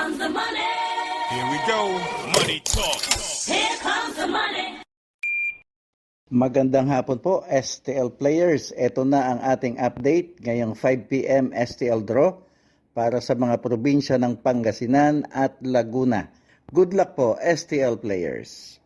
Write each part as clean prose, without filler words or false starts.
comes the money. Here we go. Money talk. Here comes the money. Magandang hapon po, STL players. Ito na ang ating update ngayong 5 p.m. STL draw para sa mga probinsya ng Pangasinan at Laguna. Good luck po, STL players.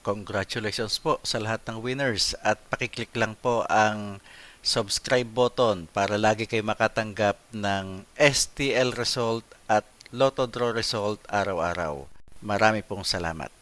Congratulations po sa lahat ng winners at pakiclick lang po ang subscribe button para lagi kayo makatanggap ng STL result at Lotto Draw result araw-araw. Marami pong salamat.